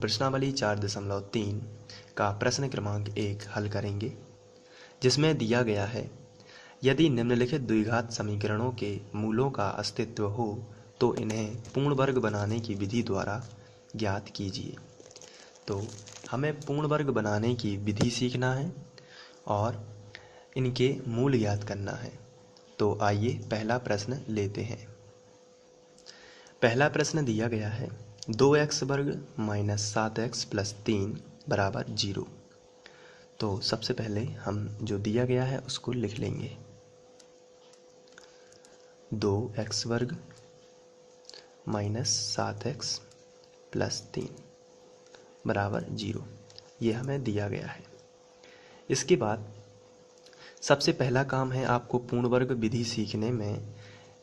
प्रश्नावली 4.3 का प्रश्न क्रमांक 1 हल करेंगे, जिसमें दिया गया है यदि निम्नलिखित द्विघात समीकरणों के मूलों का अस्तित्व हो तो इन्हें पूर्ण वर्ग बनाने की विधि द्वारा ज्ञात कीजिए। तो हमें पूर्ण वर्ग बनाने की विधि सीखना है और इनके मूल ज्ञात करना है। तो आइए पहला प्रश्न लेते हैं। पहला प्रश्न दिया गया है 2x वर्ग माइनस 7x प्लस 3 बराबर 0। तो सबसे पहले हम जो दिया गया है उसको लिख लेंगे। 2x वर्ग माइनस 7x प्लस 3 बराबर 0, ये हमें दिया गया है। इसके बाद सबसे पहला काम है आपको पूर्ण वर्ग विधि सीखने में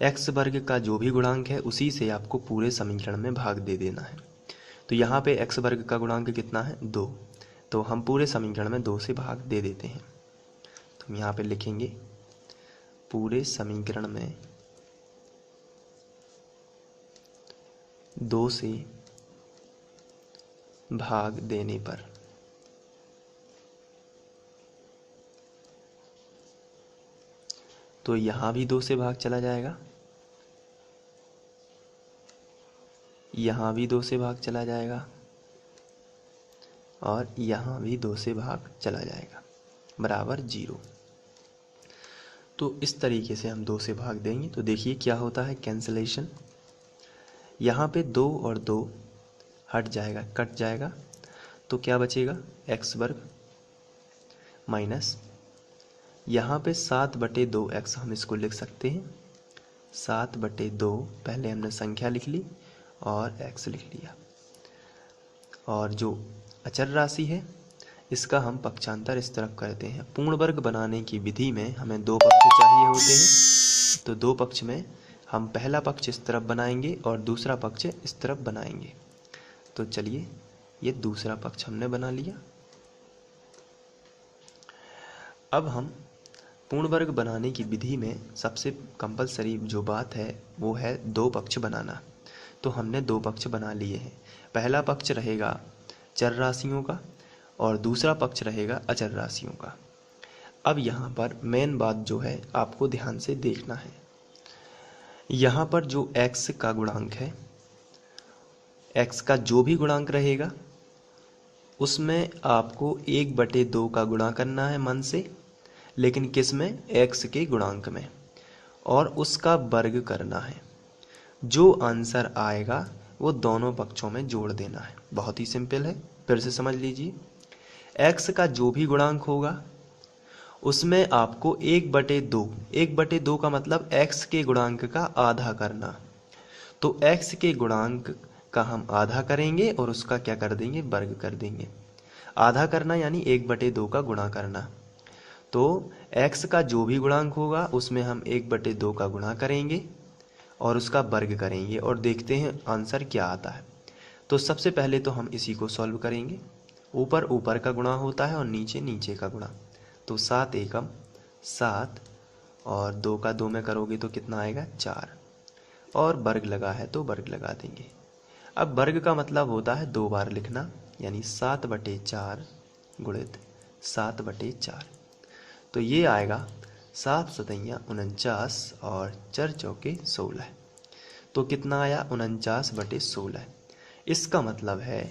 x वर्ग का जो भी गुणांक है उसी से आपको पूरे समीकरण में भाग दे देना है। तो यहाँ पे x वर्ग का गुणांक कितना है 2, तो हम पूरे समीकरण में 2 से भाग दे देते हैं। तो हम यहाँ पे लिखेंगे पूरे समीकरण में 2 से भाग देने पर तो यहाँ भी 2 से भाग चला जाएगा, यहाँ भी 2 से भाग चला जाएगा और यहाँ भी 2 से भाग चला जाएगा बराबर 0। तो इस तरीके से हम 2 से भाग देंगे तो देखिए क्या होता है, कैंसलेशन। यहाँ पे 2 और 2 हट जाएगा, कट जाएगा, तो क्या बचेगा x वर्ग माइनस यहाँ पे 7/2x हम इसको लिख सकते हैं। 7/2 पहले हमने संख्या लिख ली और x लिख लिया, और जो अचर राशि है इसका हम पक्षांतर इस तरफ करते हैं। पूर्ण वर्ग बनाने की विधि में हमें 2 पक्ष चाहिए होते हैं, तो 2 पक्ष में हम पहला पक्ष इस तरफ बनाएंगे और दूसरा पक्ष इस तरफ बनाएंगे। तो चलिए ये दूसरा पक्ष हमने बना लिया। अब हम पूर्ण वर्ग बनाने की विधि में सबसे कंपलसरी जो बात है वो है 2 पक्ष बनाना। तो हमने 2 पक्ष बना लिए हैं। पहला पक्ष रहेगा चर राशियों का और दूसरा पक्ष रहेगा अचर राशियों का। अब यहाँ पर मेन बात जो है आपको ध्यान से देखना है, यहाँ पर जो x का गुणांक है, x का जो भी गुणांक रहेगा उसमें आपको 1/2 का गुणा करना है मन से, लेकिन किस में, x के गुणांक में, और उसका वर्ग करना है। जो आंसर आएगा वो दोनों पक्षों में जोड़ देना है। बहुत ही सिंपल है, फिर से समझ लीजिए। x का जो भी गुणांक होगा उसमें आपको 1/2, 1/2 का मतलब x के गुणांक का आधा करना। तो x के गुणांक का हम आधा करेंगे और उसका क्या कर देंगे, वर्ग कर देंगे। आधा करना यानी 1/2 का गुणा करना। तो x का जो भी गुणांक होगा उसमें हम 1/2 का गुणा करेंगे और उसका वर्ग करेंगे और देखते हैं आंसर क्या आता है। तो सबसे पहले तो हम इसी को सॉल्व करेंगे। ऊपर ऊपर का गुणा होता है और नीचे नीचे का गुणा। तो 7 एकम 7 और 2 का 2 में करोगे तो कितना आएगा 4, और वर्ग लगा है तो वर्ग लगा देंगे। अब वर्ग का मतलब होता है 2 बार लिखना, यानी 7/4 गुणित 7/4। तो ये आएगा 7 सतैया 49 और 4 चौके 16। तो कितना आया 49/16। इसका मतलब है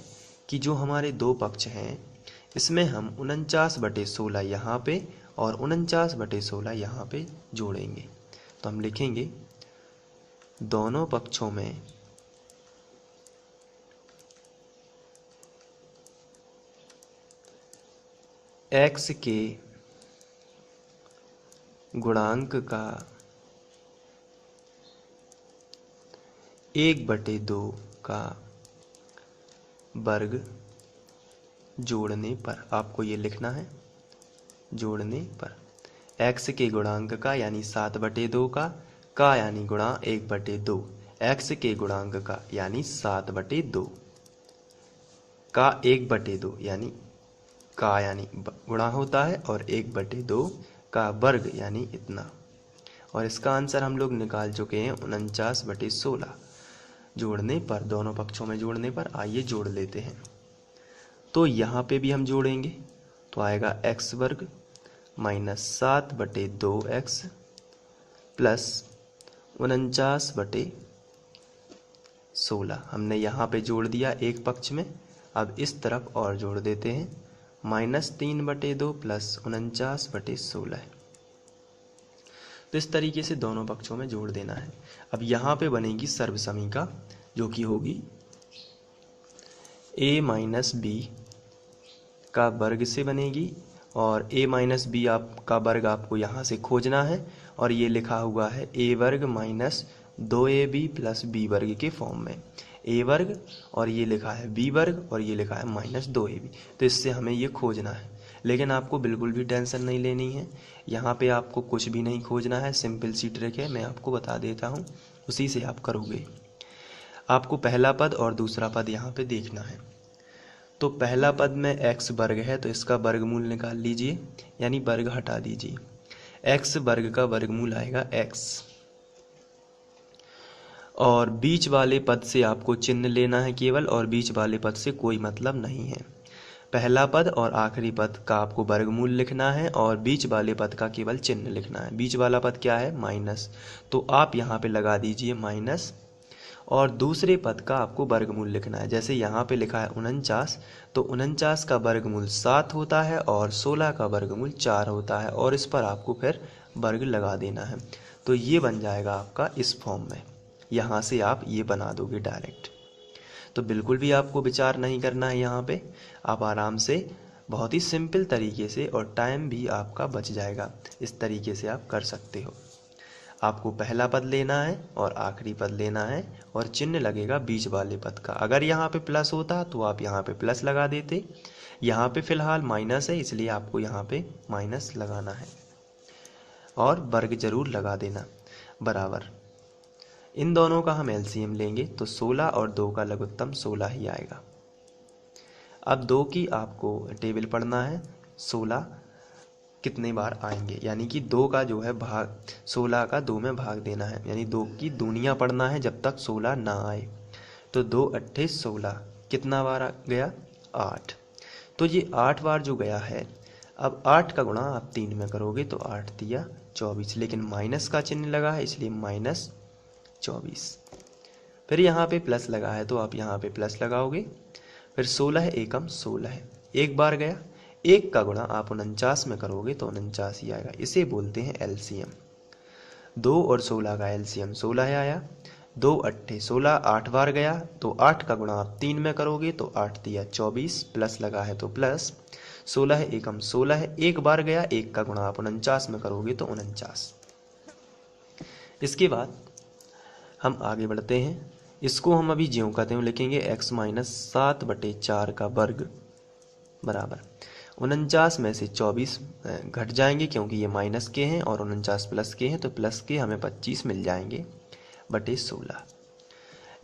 कि जो हमारे 2 पक्ष हैं इसमें हम 49/16 यहाँ पे और 49/16 यहाँ पे जोड़ेंगे। तो हम लिखेंगे दोनों पक्षों में x के गुणांक का 1/2 का वर्ग जोड़ने पर, आपको ये लिखना है जोड़ने पर, x के गुणांक का यानी 7/2 का यानी गुणा 1/2, x के गुणांक का यानी 7/2 का 1/2 यानी का यानी गुणा होता है और 1/2 का वर्ग यानी इतना। और इसका आंसर हम लोग निकाल चुके हैं 49/16। जोड़ने पर, दोनों पक्षों में जोड़ने पर, आइए जोड़ लेते हैं। तो यहाँ पे भी हम जोड़ेंगे तो आएगा एक्स वर्ग माइनस 7/2x प्लस 49/16। हमने यहाँ पे जोड़ दिया एक पक्ष में, अब इस तरफ और जोड़ देते हैं -3/2 प्लस 49/16। तो इस तरीके से दोनों पक्षों में जोड़ देना है। अब यहाँ पे बनेगी सर्वसमीका जो कि होगी a माइनस बी का वर्ग से बनेगी, और a माइनस बी का वर्ग आपको यहाँ से खोजना है, और ये लिखा हुआ है a वर्ग माइनस 2ab प्लस b वर्ग के फॉर्म में। a वर्ग और ये लिखा है b वर्ग और ये लिखा है माइनस 2ab, तो इससे हमें ये खोजना है। लेकिन आपको बिल्कुल भी टेंशन नहीं लेनी है, यहाँ पे आपको कुछ भी नहीं खोजना है, सिंपल सी ट्रिक है, मैं आपको बता देता हूँ, उसी से आप करोगे। आपको पहला पद और दूसरा पद यहाँ पे देखना है। तो पहला पद में x वर्ग है तो इसका वर्गमूल निकाल लीजिए, यानी वर्ग हटा दीजिए। x वर्ग का वर्गमूल आएगा x, और बीच वाले पद से आपको चिन्ह लेना है केवल, और बीच वाले पद से कोई मतलब नहीं है। पहला पद और आखिरी पद का आपको वर्गमूल लिखना है और बीच वाले पद का केवल चिन्ह लिखना है। बीच वाला पद क्या है? माइनस, तो आप यहाँ पे लगा दीजिए माइनस, और दूसरे पद का आपको वर्गमूल लिखना है। जैसे यहाँ पे लिखा है 49, तो 49 का वर्गमूल 7 होता है और 16 का वर्गमूल 4 होता है, और इस पर आपको फिर वर्ग लगा देना है। तो ये बन जाएगा आपका इस फॉर्म में, यहाँ से आप ये बना दोगे डायरेक्ट। तो बिल्कुल भी आपको विचार नहीं करना है, यहाँ पे आप आराम से बहुत ही सिंपल तरीके से, और टाइम भी आपका बच जाएगा, इस तरीके से आप कर सकते हो। आपको पहला पद लेना है और आखिरी पद लेना है, और चिन्ह लगेगा बीच वाले पद का। अगर यहाँ पे प्लस होता तो आप यहाँ पे प्लस लगा देते, यहाँ पे फिलहाल माइनस है इसलिए आपको यहाँ पे माइनस लगाना है, और वर्ग जरूर लगा देना बराबर। इन दोनों का हम एलसीएम लेंगे तो 16 और 2 का लघुत्तम 16 ही आएगा। अब 2 की आपको टेबल पढ़ना है, 16 कितने बार आएंगे, यानी कि 2 का जो है भाग 16 का 2 में भाग देना है, यानी 2 की दूनियाँ पढ़ना है जब तक 16 ना आए। तो 2 अट्ठे 16 कितना बार आ गया? 8। तो ये 8 बार जो गया है, अब 8 का गुणा आप 3 में करोगे तो 8 दिया 24, लेकिन माइनस का चिन्ह लगा है इसलिए माइनस 24। फिर यहाँ पे प्लस लगा है तो आप यहाँ पे प्लस लगाओगे। फिर 16 एकम 16 है, एक बार गया, 1 का गुणा आप 49 में करोगे तो 49 ही आएगा। इसे बोलते हैं एलसीएम। 2 और 16 का एलसीएम 16 आया। 2 अट्ठे 16, 8 बार गया तो 8 का गुणा आप 3 में करोगे तो 8 दिया 24, प्लस लगा है तो प्लस। 16 एकम 16 है, एक बार गया, 1 का गुणा आप 49 में करोगे तो 49। इसके बाद हम आगे बढ़ते हैं, इसको हम अभी ज्यों का त्यों लिखेंगे, x माइनस 7/4 का वर्ग बराबर 49 में से 24 घट जाएंगे क्योंकि ये माइनस के हैं और 49 प्लस के हैं, तो प्लस के हमें 25 मिल जाएंगे बटे 16।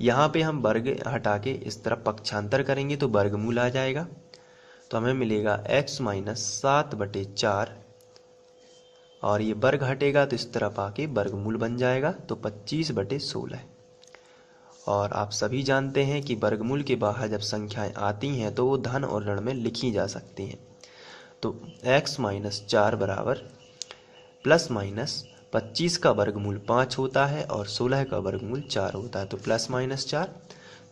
यहाँ पे हम वर्ग हटा के इस तरफ पक्षांतर करेंगे तो वर्गमूल आ जाएगा, तो हमें मिलेगा x माइनस 7/4, और ये वर्ग हटेगा तो इस तरफ आके वर्गमूल बन जाएगा, तो 25/16। और आप सभी जानते हैं कि वर्गमूल के बाहर जब संख्याएं आती हैं तो वो धन और ऋण में लिखी जा सकती हैं। तो x माइनस 4 बराबर प्लस माइनस 25 का वर्गमूल 5 होता है और 16 का वर्गमूल 4 होता है, तो प्लस माइनस 4,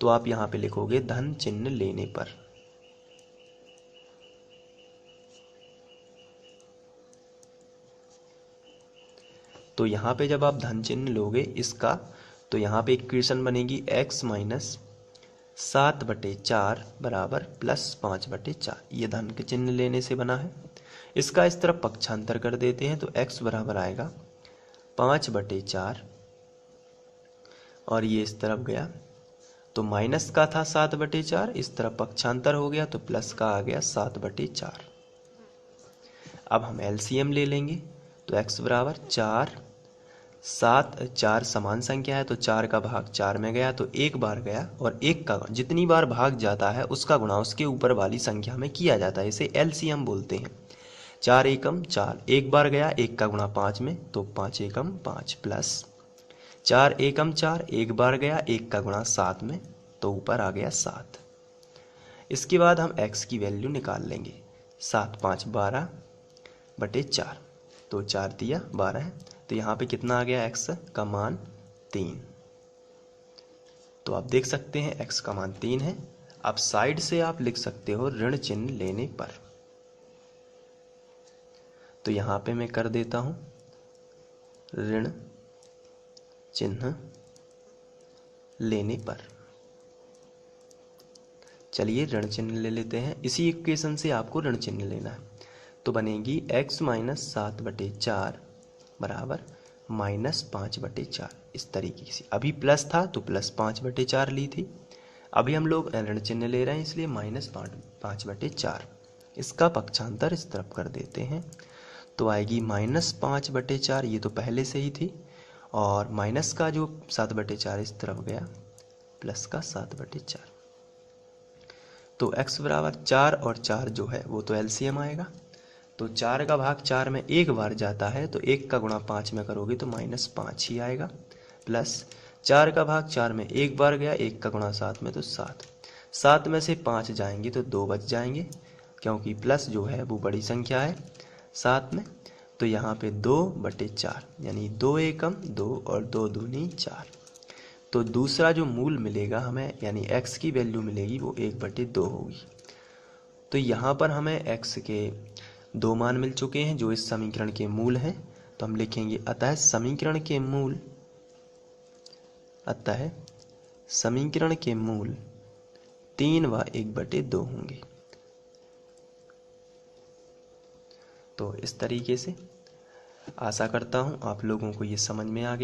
तो आप यहाँ पे लिखोगे धन चिन्ह लेने पर। तो यहाँ पे जब आप धन चिन्ह लोगे इसका, तो यहाँ पे इक्वेशन बनेगी x माइनस 7/4 बराबर प्लस 5/4, ये धन के चिन्ह लेने से बना है। इसका इस तरफ पक्षांतर कर देते हैं तो x बराबर आएगा 5/4, और ये इस तरफ गया तो माइनस का था 7/4, इस तरफ पक्षांतर हो गया तो प्लस का आ गया 7/4। अब हम एलसीएम ले लेंगे तो x बराबर 4, 7, 4 समान संख्या है तो 4 का भाग 4 में गया तो 1 बार गया, और 1 का जितनी बार भाग जाता है उसका गुणा उसके ऊपर वाली संख्या में किया जाता है, इसे एलसीएम बोलते हैं। 4 एकम 4, 1 बार गया, 1 का गुणा 5 में तो 5 एकम 5, प्लस 4 एकम 4, 1 बार गया, 1 का गुणा 7 में तो ऊपर आ गया 7। इसके बाद हम x की वैल्यू निकाल लेंगे। 7 5 12/4, तो 4 दिया 12 है, तो यहाँ पे कितना आ गया x का मान 3। तो आप देख सकते हैं x का मान 3 है। अब साइड से आप लिख सकते हो ऋण चिन्ह लेने पर, तो यहाँ पे मैं कर देता हूँ ऋण चिन्ह लेने पर। चलिए ऋण चिन्ह ले लेते हैं। इसी इक्वेशन से आपको ऋण चिन्ह लेना है, तो बनेगी x माइनस 7/4 बराबर -5/4। इस तरीके से, अभी प्लस था तो +5/4 ली थी, अभी हम लोग ऋण चिन्ह ले रहे हैं इसलिए -5/4। इसका पक्षांतर इस तरफ कर देते हैं, तो आएगी -5/4, ये तो पहले से ही थी, और माइनस का जो 7/4 इस तरफ गया, प्लस का 7/4। तो x बराबर 4 और 4 जो है वो तो एलसीएम आएगा, तो 4 का भाग 4 में एक बार जाता है, तो 1 का गुणा 5 में करोगे तो -5 ही आएगा, प्लस 4 का भाग 4 में एक बार गया, 1 का गुणा 7 में तो 7, 7 में से 5 जाएंगे तो 2 बच जाएंगे, क्योंकि प्लस जो है वो बड़ी संख्या है 7 में, तो यहाँ पे 2/4, यानी 2 एकम 2 और 2 दूनी 4। तो दूसरा जो मूल मिलेगा हमें, यानी x की वैल्यू मिलेगी, वो 1/2 होगी। तो यहाँ पर हमें x के 2 मान मिल चुके हैं जो इस समीकरण के मूल हैं, तो हम लिखेंगे अतः समीकरण के मूल 3 व 1/2 होंगे। तो इस तरीके से आशा करता हूँ आप लोगों को ये समझ में आ गया।